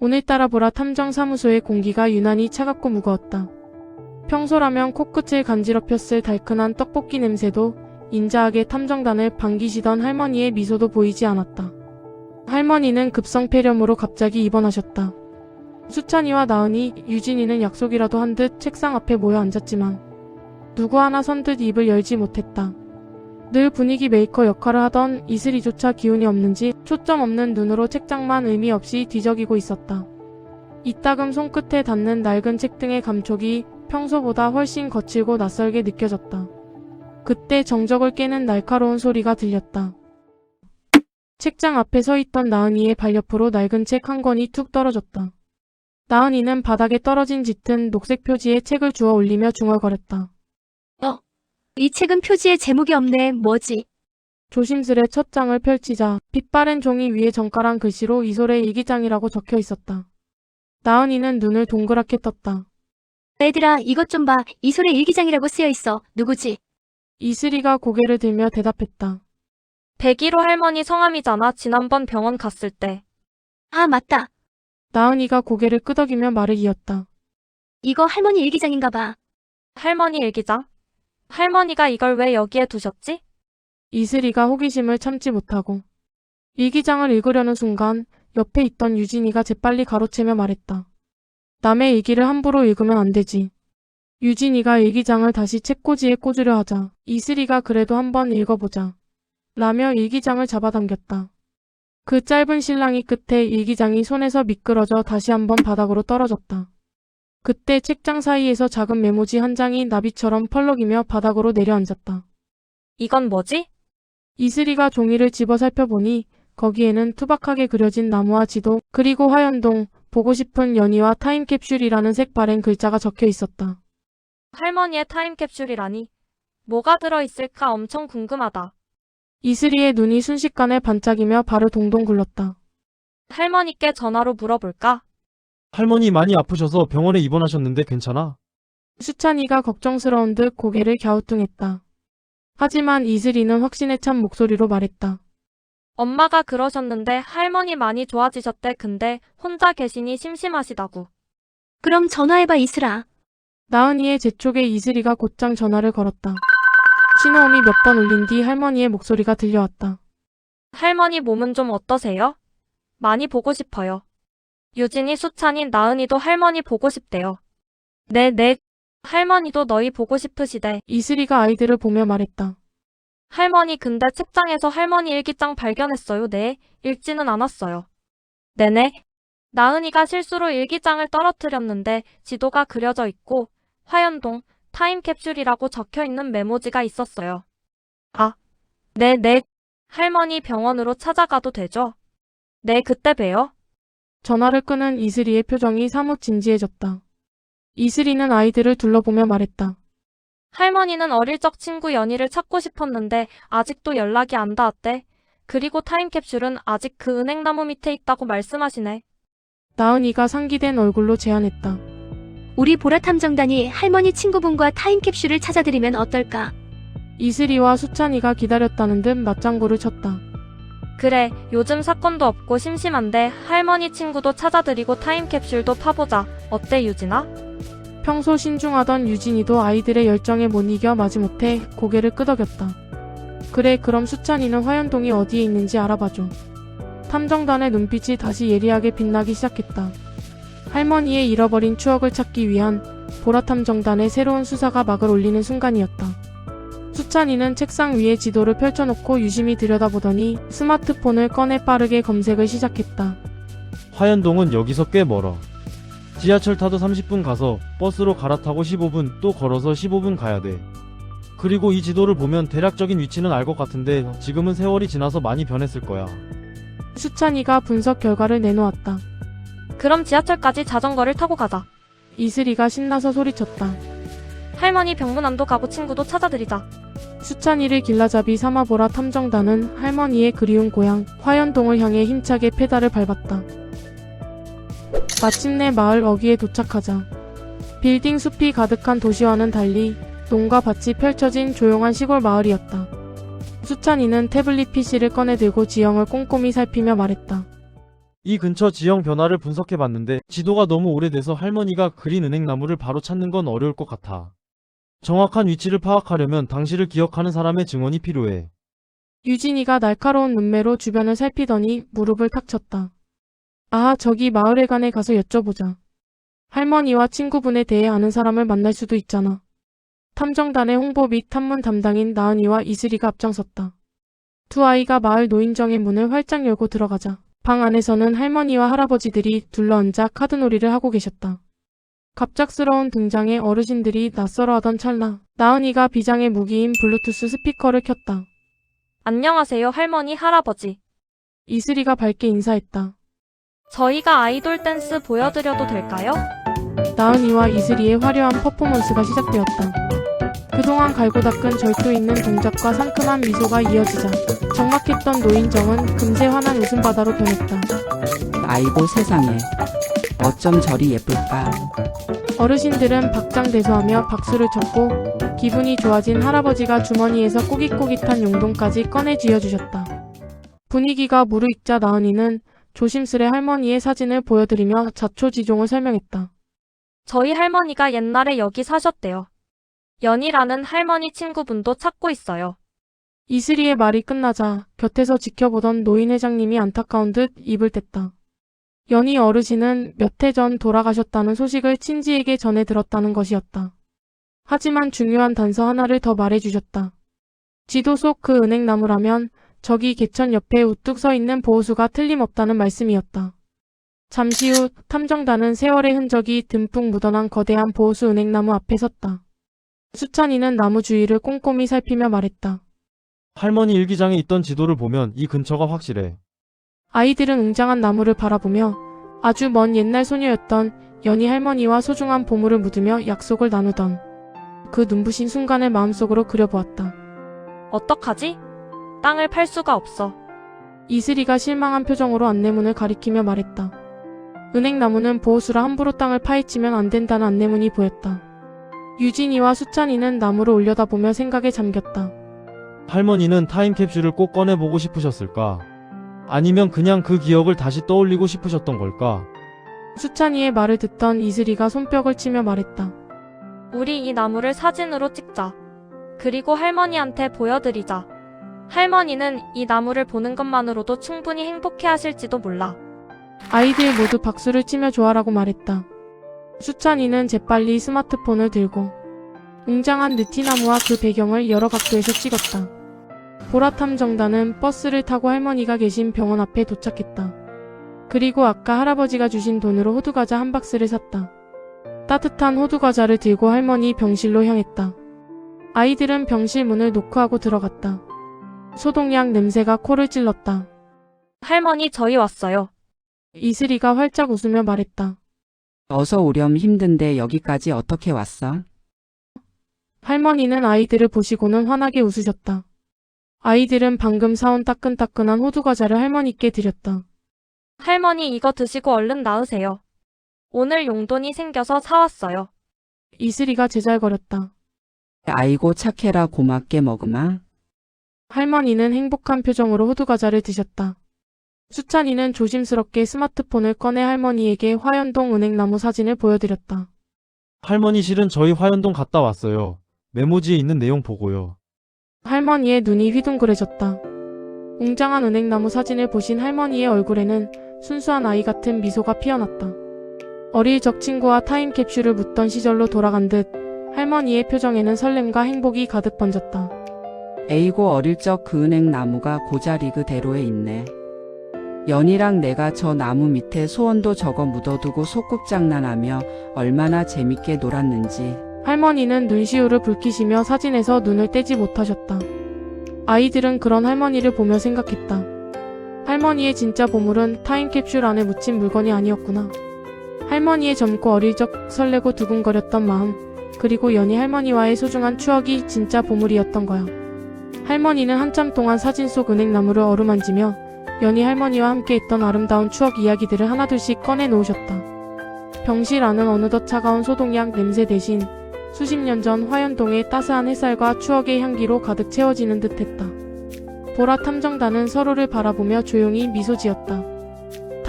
오늘따라 보라 탐정사무소의 공기가 유난히 차갑고 무거웠다. 평소라면 코끝을 간지럽혔을 달큰한 떡볶이 냄새도 인자하게 탐정단을 반기시던 할머니의 미소도 보이지 않았다. 할머니는 급성폐렴으로 갑자기 입원하셨다. 수찬이와 나은이, 유진이는 약속이라도 한 듯 책상 앞에 모여 앉았지만 누구 하나 선뜻 입을 열지 못했다. 늘 분위기 메이커 역할을 하던 이슬이조차 기운이 없는지 초점 없는 눈으로 책장만 의미 없이 뒤적이고 있었다. 이따금 손끝에 닿는 낡은 책 등의 감촉이 평소보다 훨씬 거칠고 낯설게 느껴졌다. 그때 정적을 깨는 날카로운 소리가 들렸다. 책장 앞에 서 있던 나은이의 발 옆으로 낡은 책 한 권이 툭 떨어졌다. 나은이는 바닥에 떨어진 짙은 녹색 표지에 책을 주워 올리며 중얼거렸다. 이 책은 표지에 제목이 없네. 뭐지? 조심스레 첫 장을 펼치자 빛바랜 종이 위에 정갈한 글씨로 이솔의 일기장이라고 적혀 있었다. 나은이는 눈을 동그랗게 떴다. 얘들아, 이것 좀 봐. 이솔의 일기장이라고 쓰여 있어. 누구지? 이슬이가 고개를 들며 대답했다. 101호 할머니 성함이잖아. 지난번 병원 갔을 때. 아, 맞다. 나은이가 고개를 끄덕이며 말을 이었다. 이거 할머니 일기장인가 봐. 할머니 일기장? 할머니가 이걸 왜 여기에 두셨지? 이슬이가 호기심을 참지 못하고 일기장을 읽으려는 순간 옆에 있던 유진이가 재빨리 가로채며 말했다. 남의 일기를 함부로 읽으면 안 되지. 유진이가 일기장을 다시 책꽂이에 꽂으려 하자 이슬이가 그래도 한번 읽어보자 라며 일기장을 잡아당겼다. 그 짧은 실랑이 끝에 일기장이 손에서 미끄러져 다시 한번 바닥으로 떨어졌다. 그때 책장 사이에서 작은 메모지 한 장이 나비처럼 펄럭이며 바닥으로 내려앉았다. 이건 뭐지? 이슬이가 종이를 집어 살펴보니 거기에는 투박하게 그려진 나무와 지도 그리고 화연동, 보고 싶은 연희와 타임캡슐이라는 색바랜 글자가 적혀 있었다. 할머니의 타임캡슐이라니. 뭐가 들어있을까 엄청 궁금하다. 이슬이의 눈이 순식간에 반짝이며 발을 동동 굴렀다. 할머니께 전화로 물어볼까? 할머니 많이 아프셔서 병원에 입원하셨는데 괜찮아? 수찬이가 걱정스러운 듯 고개를 갸우뚱했다. 하지만 이슬이는 확신에 찬 목소리로 말했다. 엄마가 그러셨는데 할머니 많이 좋아지셨대. 근데 혼자 계시니 심심하시다고. 그럼 전화해봐, 이슬아. 나은이의 재촉에 이슬이가 곧장 전화를 걸었다. 신호음이 몇 번 울린 뒤 할머니의 목소리가 들려왔다. 할머니 몸은 좀 어떠세요? 많이 보고 싶어요. 유진이, 수찬이, 나은이도 할머니 보고 싶대요. 네. 할머니도 너희 보고 싶으시대. 이슬이가 아이들을 보며 말했다. 할머니 근데 책장에서 할머니 일기장 발견했어요. 네, 읽지는 않았어요. 네네. 나은이가 실수로 일기장을 떨어뜨렸는데 지도가 그려져 있고 화연동, 타임캡슐이라고 적혀있는 메모지가 있었어요. 아, 네네. 할머니 병원으로 찾아가도 되죠? 네, 그때 봬요. 전화를 끄는 이슬이의 표정이 사뭇 진지해졌다. 이슬이는 아이들을 둘러보며 말했다. 할머니는 어릴 적 친구 연희를 찾고 싶었는데 아직도 연락이 안 닿았대. 그리고 타임캡슐은 아직 그 은행나무 밑에 있다고 말씀하시네. 나은이가 상기된 얼굴로 제안했다. 우리 보라탐정단이 할머니 친구분과 타임캡슐을 찾아드리면 어떨까? 이슬이와 수찬이가 기다렸다는 듯 맞장구를 쳤다. 그래, 요즘 사건도 없고 심심한데 할머니 친구도 찾아드리고 타임캡슐도 파보자. 어때, 유진아? 평소 신중하던 유진이도 아이들의 열정에 못 이겨 마지못해 고개를 끄덕였다. 그래, 그럼 수찬이는 화연동이 어디에 있는지 알아봐줘. 탐정단의 눈빛이 다시 예리하게 빛나기 시작했다. 할머니의 잃어버린 추억을 찾기 위한 보라탐정단의 새로운 수사가 막을 올리는 순간이었다. 수찬이는 책상 위에 지도를 펼쳐놓고 유심히 들여다보더니 스마트폰을 꺼내 빠르게 검색을 시작했다. 화연동은 여기서 꽤 멀어. 지하철 타도 30분 가서 버스로 갈아타고 15분, 또 걸어서 15분 가야 돼. 그리고 이 지도를 보면 대략적인 위치는 알 것 같은데 지금은 세월이 지나서 많이 변했을 거야. 수찬이가 분석 결과를 내놓았다. 그럼 지하철까지 자전거를 타고 가자. 이슬이가 신나서 소리쳤다. 할머니 병문안도 가고 친구도 찾아드리자. 수찬이를 길라잡이 삼아 보라 탐정단은 할머니의 그리운 고향 화연동을 향해 힘차게 페달을 밟았다. 마침내 마을 어귀에 도착하자 빌딩 숲이 가득한 도시와는 달리 농가 밭이 펼쳐진 조용한 시골 마을이었다. 수찬이는 태블릿 PC를 꺼내들고 지형을 꼼꼼히 살피며 말했다. 이 근처 지형 변화를 분석해봤는데 지도가 너무 오래돼서 할머니가 그린 은행나무를 바로 찾는 건 어려울 것 같아. 정확한 위치를 파악하려면 당시를 기억하는 사람의 증언이 필요해. 유진이가 날카로운 눈매로 주변을 살피더니 무릎을 탁 쳤다. 아, 저기 마을회관에 가서 여쭤보자. 할머니와 친구분에 대해 아는 사람을 만날 수도 있잖아. 탐정단의 홍보 및 탐문 담당인 나은이와 이슬이가 앞장섰다. 두 아이가 마을 노인정의 문을 활짝 열고 들어가자 방 안에서는 할머니와 할아버지들이 둘러앉아 카드놀이를 하고 계셨다. 갑작스러운 등장에 어르신들이 낯설어하던 찰나 나은이가 비장의 무기인 블루투스 스피커를 켰다. 안녕하세요, 할머니, 할아버지. 이슬이가 밝게 인사했다. 저희가 아이돌 댄스 보여드려도 될까요? 나은이와 이슬이의 화려한 퍼포먼스가 시작되었다. 그동안 갈고 닦은 절도 있는 동작과 상큼한 미소가 이어지자 적막했던 노인정은 금세 환한 웃음바다로 변했다. 아이고 세상에. 어쩜 저리 예쁠까. 어르신들은 박장대소하며 박수를 쳤고 기분이 좋아진 할아버지가 주머니에서 꼬깃꼬깃한 용돈까지 꺼내 쥐어주셨다. 분위기가 무르익자 나은이는 조심스레 할머니의 사진을 보여드리며 자초지종을 설명했다. 저희 할머니가 옛날에 여기 사셨대요. 연희라는 할머니 친구분도 찾고 있어요. 이슬이의 말이 끝나자 곁에서 지켜보던 노인 회장님이 안타까운 듯 입을 뗐다. 연희 어르신은 몇 해 전 돌아가셨다는 소식을 친지에게 전해 들었다는 것이었다. 하지만 중요한 단서 하나를 더 말해주셨다. 지도 속 그 은행나무라면 저기 개천 옆에 우뚝 서 있는 보호수가 틀림없다는 말씀이었다. 잠시 후 탐정단은 세월의 흔적이 듬뿍 묻어난 거대한 보호수 은행나무 앞에 섰다. 수찬이는 나무 주위를 꼼꼼히 살피며 말했다. 할머니 일기장에 있던 지도를 보면 이 근처가 확실해. 아이들은 웅장한 나무를 바라보며 아주 먼 옛날 소녀였던 연희 할머니와 소중한 보물을 묻으며 약속을 나누던 그 눈부신 순간을 마음속으로 그려보았다. 어떡하지? 땅을 팔 수가 없어. 이슬이가 실망한 표정으로 안내문을 가리키며 말했다. 은행나무는 보호수라 함부로 땅을 파헤치면 안 된다는 안내문이 보였다. 유진이와 수찬이는 나무를 올려다보며 생각에 잠겼다. 할머니는 타임캡슐을 꼭 꺼내보고 싶으셨을까? 아니면 그냥 그 기억을 다시 떠올리고 싶으셨던 걸까? 수찬이의 말을 듣던 이슬이가 손뼉을 치며 말했다. 우리 이 나무를 사진으로 찍자. 그리고 할머니한테 보여드리자. 할머니는 이 나무를 보는 것만으로도 충분히 행복해 하실지도 몰라. 아이들 모두 박수를 치며 좋아라고 말했다. 수찬이는 재빨리 스마트폰을 들고 웅장한 느티나무와 그 배경을 여러 각도에서 찍었다. 보라탐정단은 버스를 타고 할머니가 계신 병원 앞에 도착했다. 그리고 아까 할아버지가 주신 돈으로 호두과자 한 박스를 샀다. 따뜻한 호두과자를 들고 할머니 병실로 향했다. 아이들은 병실 문을 노크하고 들어갔다. 소독약 냄새가 코를 찔렀다. 할머니, 저희 왔어요. 이슬이가 활짝 웃으며 말했다. 어서 오렴. 힘든데 여기까지 어떻게 왔어? 할머니는 아이들을 보시고는 환하게 웃으셨다. 아이들은 방금 사온 따끈따끈한 호두과자를 할머니께 드렸다. 할머니, 이거 드시고 얼른 나으세요. 오늘 용돈이 생겨서 사왔어요. 이슬이가 제잘거렸다. 아이고 착해라. 고맙게 먹으마. 할머니는 행복한 표정으로 호두과자를 드셨다. 수찬이는 조심스럽게 스마트폰을 꺼내 할머니에게 화연동 은행나무 사진을 보여드렸다. 할머니 실은 저희 화연동 갔다 왔어요. 메모지에 있는 내용 보고요. 할머니의 눈이 휘둥그레졌다. 웅장한 은행나무 사진을 보신 할머니의 얼굴에는 순수한 아이 같은 미소가 피어났다. 어릴 적 친구와 타임캡슐을 묻던 시절로 돌아간 듯 할머니의 표정에는 설렘과 행복이 가득 번졌다. 에이고 어릴 적 그 은행나무가 고자리 그대로에 있네. 연희랑 내가 저 나무 밑에 소원도 적어 묻어두고 소꿉장난하며 얼마나 재밌게 놀았는지. 할머니는 눈시울을 붉히시며 사진에서 눈을 떼지 못하셨다. 아이들은 그런 할머니를 보며 생각했다. 할머니의 진짜 보물은 타임캡슐 안에 묻힌 물건이 아니었구나. 할머니의 젊고 어릴 적 설레고 두근거렸던 마음, 그리고 연희 할머니와의 소중한 추억이 진짜 보물이었던 거야. 할머니는 한참 동안 사진 속 은행나무를 어루만지며 연희 할머니와 함께 했던 아름다운 추억 이야기들을 하나둘씩 꺼내 놓으셨다. 병실 안은 어느덧 차가운 소독약 냄새 대신 수십 년 전 화연동의 따스한 햇살과 추억의 향기로 가득 채워지는 듯했다. 보라 탐정단은 서로를 바라보며 조용히 미소 지었다.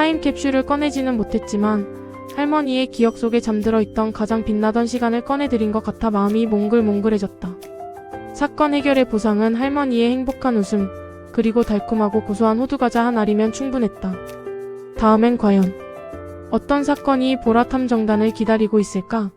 타임캡슐을 꺼내지는 못했지만 할머니의 기억 속에 잠들어 있던 가장 빛나던 시간을 꺼내드린 것 같아 마음이 몽글몽글해졌다. 사건 해결의 보상은 할머니의 행복한 웃음, 그리고 달콤하고 고소한 호두과자 한 알이면 충분했다. 다음엔 과연 어떤 사건이 보라 탐정단을 기다리고 있을까?